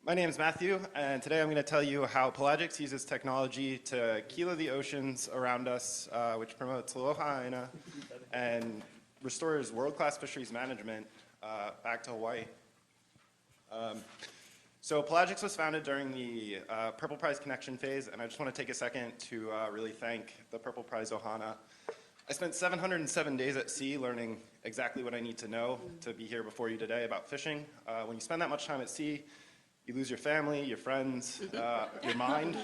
My name is Matthew, and today I'm going to tell you how Pelagix uses technology to kilo the oceans around us, which promotes aloha aina and restores world-class fisheries management back to Hawaii. So Pelagix was founded during the Purple Prize Connection phase, and I just want to take a second to really thank the Purple Prize Ohana. I spent 707 days at sea learning exactly what I need to know to be here before you today about fishing. When you spend that much time at sea, you lose your family, your friends, your mind.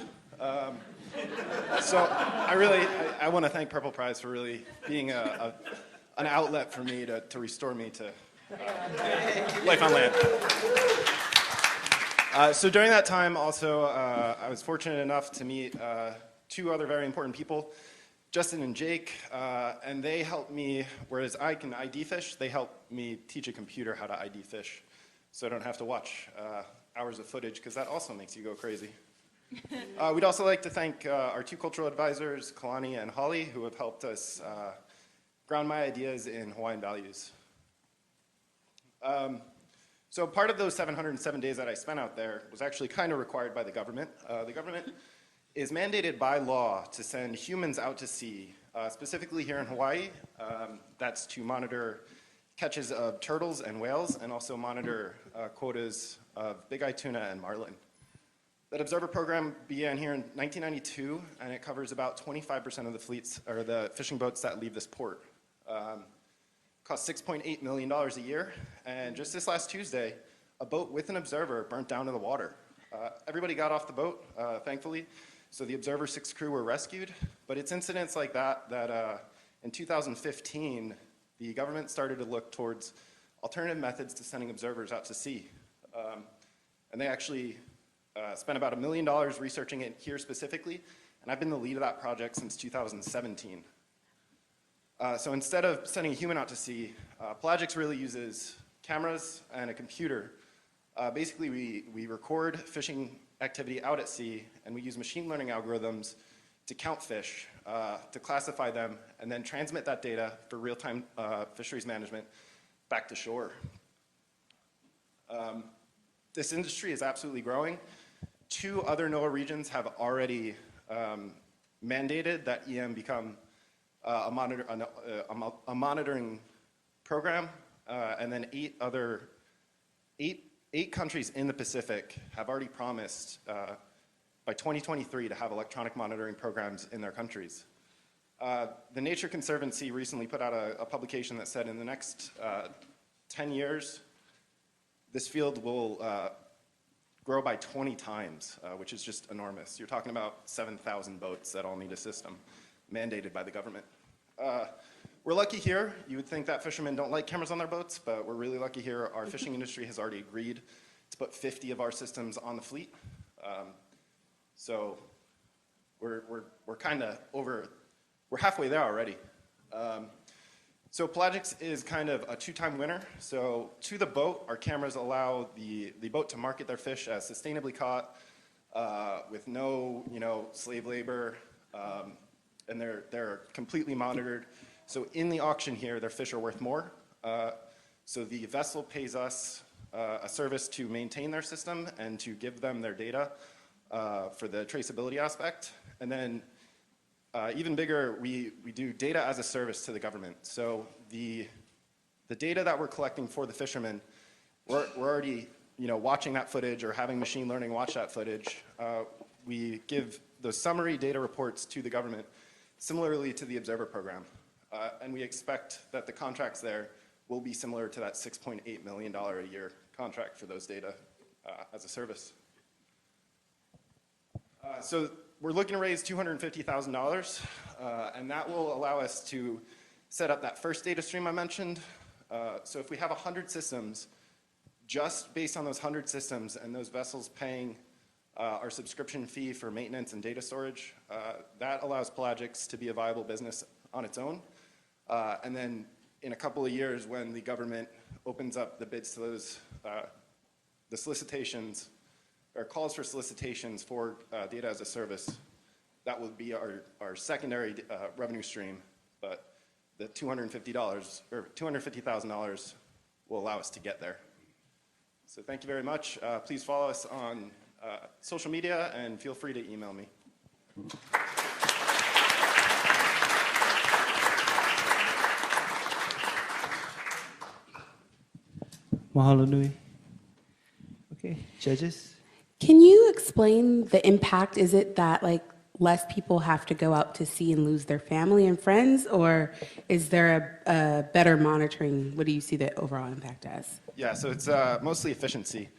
So I want to thank Purple Prize for really being an outlet for me to restore me to life on land. So during that time also, I was fortunate enough to meet two other very important people, Justin and Jake, and they helped me, whereas I can ID fish, they helped me teach a computer how to ID fish so I don't have to watch hours of footage, because that also makes you go crazy. We'd also like to thank our two cultural advisors, Kalani and Holly, who have helped us ground my ideas in Hawaiian values. So part of those 707 days that I spent out there was actually kind of required by the government. The government is mandated by law to send humans out to sea, specifically here in Hawaii. That's to monitor catches of turtles and whales, and also monitor quotas of big eye tuna and marlin. That observer program began here in 1992, and it covers about 25% of the fleets, or the fishing boats that leave this port. Costs $6.8 million a year, and just this last Tuesday, a boat with an observer burnt down to the water. Everybody got off the boat, thankfully, so the Observer 6 crew were rescued, but it's incidents like that that in 2015, the government started to look towards alternative methods to sending observers out to sea. And they actually spent about $1 million researching it here specifically, and I've been the lead of that project since 2017. So instead of sending a human out to sea, Pelagix really uses cameras and a computer. Basically, we record fishing activity out at sea, and we use machine learning algorithms to count fish, to classify them, and then transmit that data for real-time fisheries management back to shore. This industry is absolutely growing. Two other NOAA regions have already mandated that EM become a monitoring program, and then eight countries in the Pacific have already promised by 2023 to have electronic monitoring programs in their countries. The Nature Conservancy recently put out a publication that said in the next 10 years, this field will grow by 20 times, which is just enormous. You're talking about 7,000 boats that all need a system mandated by the government. We're lucky here. You would think that fishermen don't like cameras on their boats, but we're really lucky here. Our fishing industry has already agreed to put 50 of our systems on the fleet. So we're kind of we're halfway there already. So Pelagix is kind of a two-time winner. So to the boat, our cameras allow the boat to market their fish as sustainably caught with no slave labor, and they're completely monitored. So in the auction here, their fish are worth more. So the vessel pays us a service to maintain their system and to give them their data for the traceability aspect. And then even bigger, we do data as a service to the government. So the data that we're collecting for the fishermen, we're already watching that footage or having machine learning watch that footage. We give those summary data reports to the government, similarly to the observer program. And we expect that the contracts there will be similar to that $6.8 million a year contract for those data as a service. So we're looking to raise $250,000, and that will allow us to set up that first data stream I mentioned. So if we have 100 systems, just based on those 100 systems and those vessels paying our subscription fee for maintenance and data storage, that allows Pelagix to be a viable business on its own. And then in a couple of years, when the government opens up the bids to those, the solicitations, or calls for solicitations for data as a service, that will be our secondary revenue stream. But the $250,000 will allow us to get there. So thank you very much. Please follow us on social media and feel free to email me. Mahalo nui. Okay, judges. Can you explain the impact? Is it that like less people have to go out to sea and lose their family and friends, or is there a better monitoring? What do you see the overall impact as? Yeah, so it's mostly efficiency.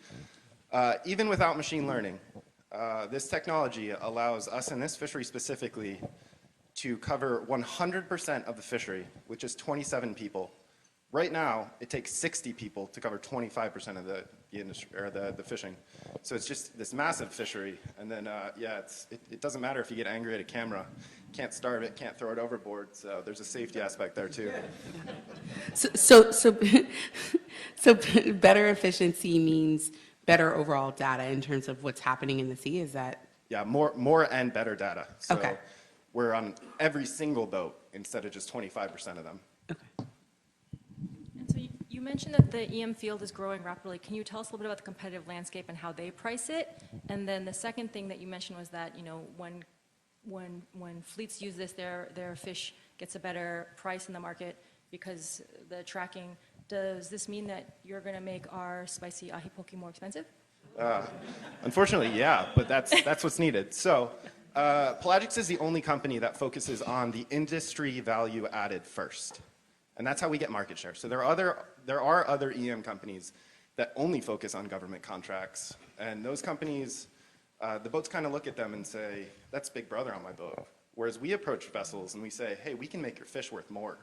Even without machine learning, this technology allows us in this fishery specifically to cover 100% of the fishery, which is 27 people. Right now, it takes 60 people to cover 25% of the industry or the fishing. So it's just this massive fishery, and then yeah, it doesn't matter if you get angry at a camera, can't starve it, can't throw it overboard. So there's a safety aspect there too. So better efficiency means better overall data in terms of what's happening in the sea. Is that? Yeah, more and better data. So Okay. we're on every single boat instead of just 25% of them. Okay. And so you mentioned that the EM field is growing rapidly. Can you tell us a little bit about the competitive landscape and how they price it? And then the second thing that you mentioned was that, you know, when fleets use this, their fish gets a better price in the market because the tracking. Does this mean that you're going to make our spicy ahi poke more expensive? Unfortunately, yeah, but that's what's needed. So Pelagix is the only company that focuses on the industry value added first. And that's how we get market share. So there are other EM companies that only focus on government contracts. And those companies, the boats kind of look at them and say, that's Big Brother on my boat. Whereas we approach vessels and we say, hey, we can make your fish worth more.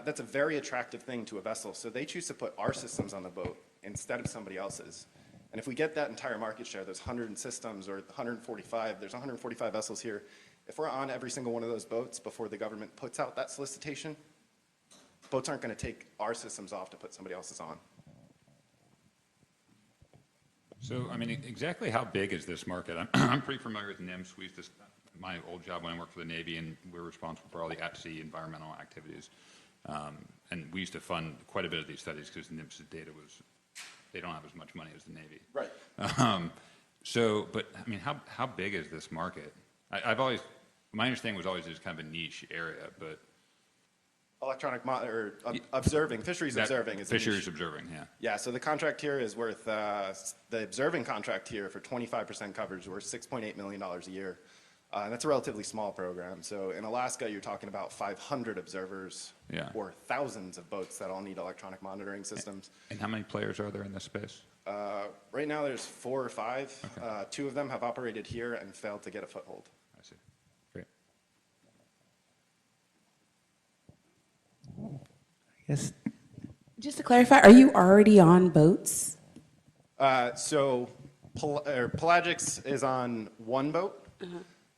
That's a very attractive thing to a vessel. So they choose to put our systems on the boat instead of somebody else's. And if we get that entire market share, those 100 systems or 145, there's 145 vessels here. If we're on every single one of those boats before the government puts out that solicitation, boats aren't going to take our systems off to put somebody else's on. So, I mean, exactly how big is this market? I'm pretty familiar with NIMS. We used to, my old job when I worked for the Navy, and we were responsible for all the at-sea environmental activities. And we used to fund quite a bit of these studies because NIMS's data was, they don't have as much money as the Navy. Right. So, but I mean, how big is this market? I've always, my understanding was always it's kind of a niche area, but Electronic observing, fisheries observing is a niche. fisheries observing, yeah. Yeah, so the contract here is worth, the observing contract here for 25% coverage worth $6.8 million a year. That's a relatively small program. So in Alaska, you're talking about 500 observers or thousands of boats that all need electronic monitoring systems. And how many players are there in this space? Right now, there's 4 or 5. Okay. 2 of them have operated here and failed to get a foothold. I see. Great. Yes. Just to clarify, are you already on boats? So Pelagix is on 1 boat.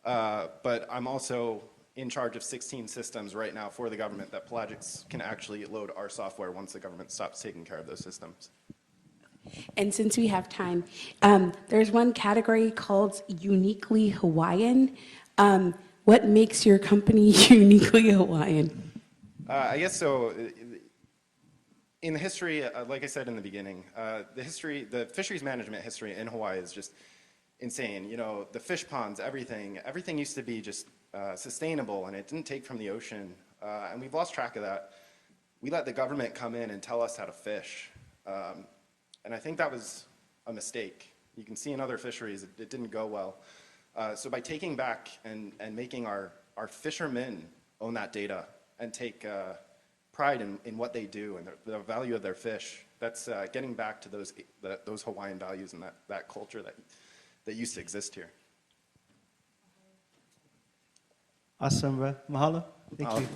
But I'm also in charge of 16 systems right now for the government that Pelagix can actually load our software once the government stops taking care of those systems. And since we have time, there's one category called uniquely Hawaiian. What makes your company uniquely Hawaiian? I guess so. In the history, like I said in the beginning, the fisheries management history in Hawaii is just insane. You know, the fish ponds, everything used to be just sustainable, and it didn't take from the ocean. And we've lost track of that. We let the government come in and tell us how to fish. And I think that was a mistake. You can see in other fisheries, it didn't go well. So by taking back and making our fishermen own that data and take pride in what they do and the value of their fish, that's getting back to those Hawaiian values and that culture that used to exist here. Awesome, bro. Mahalo. Thank you.